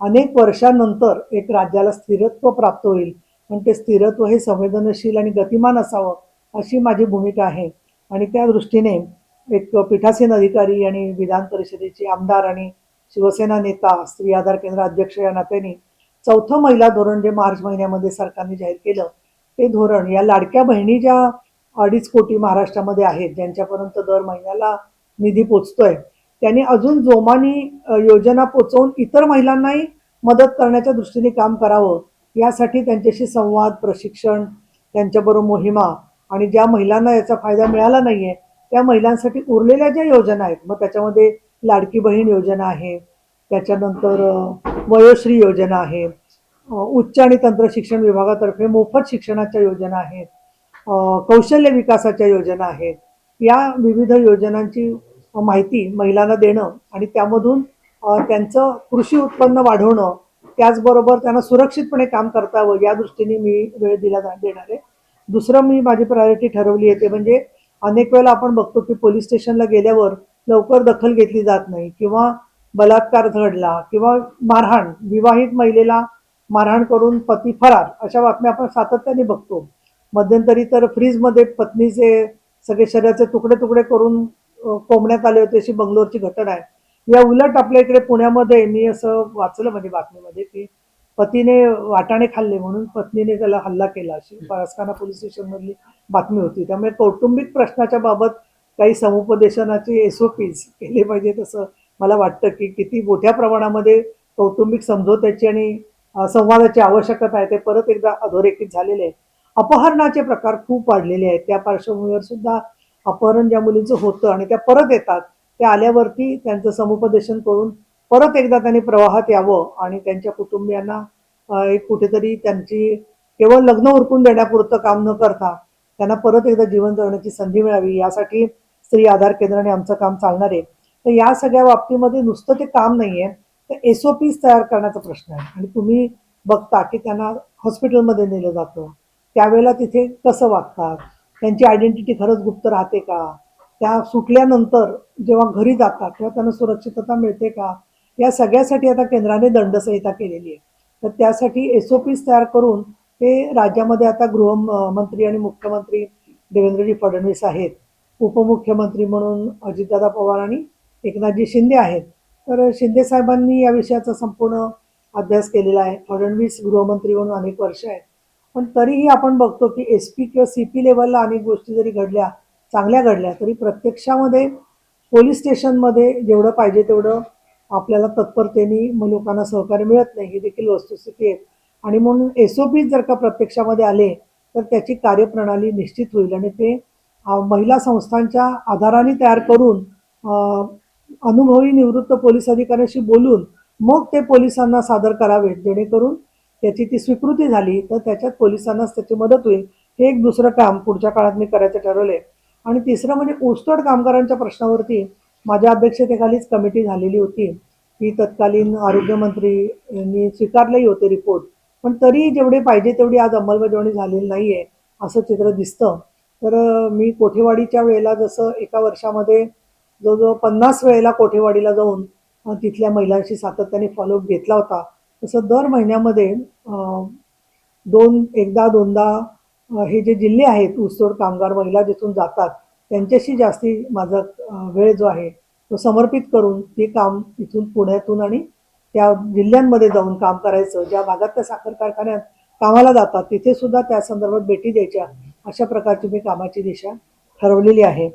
अनेक वर्षांनंतर एक राज्याला स्थिरत्व प्राप्त होईल, पण ते स्थिरत्व हे संवेदनशील आणि गतिमान असावं अशी माझी भूमिका आहे. आणि त्या दृष्टीने एक पीठासीन अधिकारी आणि विधान परिषदेचे आमदार आणि शिवसेना नेता, स्त्री आधार केंद्र अध्यक्ष या नात्याने चौथं महिला धोरण जे मार्च महिन्यामध्ये सरकारने जाहीर केलं, ते धोरण या लाडक्या बहिणी ज्या 2.5 कोटी महाराष्ट्रामध्ये आहेत, ज्यांच्यापर्यंत दर महिन्याला निधी पोचतोय, त्यांनी अजून जोमाने योजना पोचवून इतर महिलांनाही मदत करण्याच्या दृष्टीने काम करावं. यासाठी त्यांच्याशी संवाद, प्रशिक्षण, त्यांच्याबरोबर मोहिमा आणि ज्या महिलांना याचा फायदा मिळाला नाहीये, त्या महिलांसाठी उरलेल्या ज्या योजना आहेत, मग त्याच्यामध्ये लाडकी बहीण योजना आहे, त्याच्यानंतर वयोश्री योजना आहे, उच्च आणि तंत्र शिक्षण विभागातर्फे मोफत शिक्षणाच्या योजना आहेत, कौशल्य विकासाच्या योजना आहेत. या विविध योजनांची माहिती महिलांना देणं आणि त्यामधून त्यांचं कृषी उत्पन्न वाढवणं, त्याचबरोबर त्यांना सुरक्षितपणे काम करता यावं या दृष्टीने मी वेळ देणार आहे. दुसरं मी माझी प्रायोरिटी ठरवली आहे ते म्हणजे अनेक वेळेला आपण बघतो की पोलीस स्टेशनला गेल्यावर लवकर दखल घेतली जात नाही किंवा बलात्कार घडला किंवा मारहाण, विवाहित महिलेला मारहाण करून पती फरार, अशा बातम्या आपण सातत्याने बघतो. मध्यंतरी तर फ्रीजमध्ये पत्नीचे सगळे शरीराचे तुकडे तुकडे करून कोंबण्यात आले होते, अशी बंगलोरची घटना आहे. या उलट आपल्या इकडे पुण्यामध्ये मी असं वाचलं म्हणजे बातमीमध्ये की पतीने वाटाणे खाल्ले म्हणून पत्नीने त्याला हल्ला केला, अशी पारसखाना पोलीस स्टेशन मधली बातमी होती. त्यामुळे कौटुंबिक प्रश्नाच्या बाबत काही समुपदेशनाचे एसओपीज केले पाहिजे, तसं मला वाटतं की किती मोठ्या प्रमाणामध्ये कौटुंबिक समझोत्याची आणि संवादाची आवश्यकता आहे ते परत एकदा अधोरेखित झालेले आहे. अपहरणाचे प्रकार खूप वाढलेले आहेत. त्या पार्श्वभूमीवर सुद्धा अपहरण ज्या मुलींचं होतं आणि त्या परत येतात, त्या आल्यावरती त्यांचं समुपदेशन करून परत एकदा त्यांनी प्रवाहात यावं आणि त्यांच्या कुटुंबियांना एक कुठेतरी त्यांची केवळ लग्न उरकून देण्यापुरतं काम न करता त्यांना परत एकदा जीवन जगण्याची संधी मिळावी, यासाठी स्त्री आधार केंद्राने आमचं काम चालणार आहे. तर या सगळ्या बाबतीमध्ये नुसतं ते काम नाहीये, तर एसओपीज तयार करण्याचा प्रश्न आहे. आणि तुम्ही बघता की त्यांना हॉस्पिटलमध्ये नेलं जातं, त्यावेळेला तिथे कसं वागतात, त्यांची आयडेंटिटी खरंच गुप्त राहते का, त्या सुटल्यानंतर जेव्हा घरी जातात तेव्हा त्यांना सुरक्षितता मिळते का, या सगळ्यासाठी आता केंद्राने दंडसंहिता केलेली आहे. तर त्यासाठी एसओपीज तयार करून ते राज्यामध्ये आता गृहमंत्री आणि मुख्यमंत्री देवेंद्रजी फडणवीस आहेत, उपमुख्यमंत्री म्हणून अजितदादा पवार आणि एकनाथजी शिंदे आहेत. तर शिंदे साहेबांनी या विषयाचा संपूर्ण अभ्यास केलेला आहे. फडणवीस गृहमंत्री म्हणून अनेक वर्ष आहेत. पण तरीही आपण बघतो की एसपी किंवा सीपी लेवलला अनेक गोष्टी जरी घडल्या, चांगल्या घडल्या, तरी प्रत्यक्षामध्ये पोलीस स्टेशनमध्ये जेवढं पाहिजे तेवढं आपल्याला तत्परतेने लोकांना सहकार्य मिळत नाही, ही देखील वस्तुस्थिती आहे. आणि म्हणून एसओपी जर का प्रत्यक्षामध्ये आले तर त्याची कार्यप्रणाली निश्चित होईल आणि ते महिला संस्थांच्या आधाराने तयार करून अनुभवी निवृत्त पोलीस अधिकाऱ्यांशी बोलून मग ते पोलिसांना सादर करावेत, जेणेकरून त्याची ती स्वीकृती झाली तर त्याच्यात पोलिसांनाच त्याची मदत होईल. हे एक दुसरं काम पुढच्या काळात मी करायचं ठरवलंय. आणि तिसरं म्हणजे ऊसतोड कामगारांच्या प्रश्नावरती माझ्या अध्यक्षतेखालीच कमिटी झालेली होती. ती तत्कालीन आरोग्यमंत्री यांनी स्वीकारलेही होते रिपोर्ट, पण तरी जेवढे पाहिजे तेवढी आज अंमलबजावणी झालेली नाहीये असं चित्र दिसतं. तर मी कोठेवाडीच्या वेळेला जसं एका वर्षामध्ये जवळजवळ 50 वेळेला कोठेवाडीला जाऊन तिथल्या महिलांशी सातत्याने फॉलोअप घेतला होता, तसं दर महिन्यामध्ये एकदा दोनदा हे जे जिल्हे आहेत ऊसतोड कामगार महिला जिथून जातात त्यांच्याशी जास्ती माझा वेळ जो आहे तो समर्पित करून ते काम इथून पुण्यातून आणि त्या जिल्ह्यांमध्ये जाऊन काम करायचं. ज्या भागात त्या साखर कारखान्यात कामाला जातात तिथे सुद्धा त्या संदर्भात भेटी द्यायच्या, अशा प्रकारची मी कामाची दिशा ठरवलेली आहे.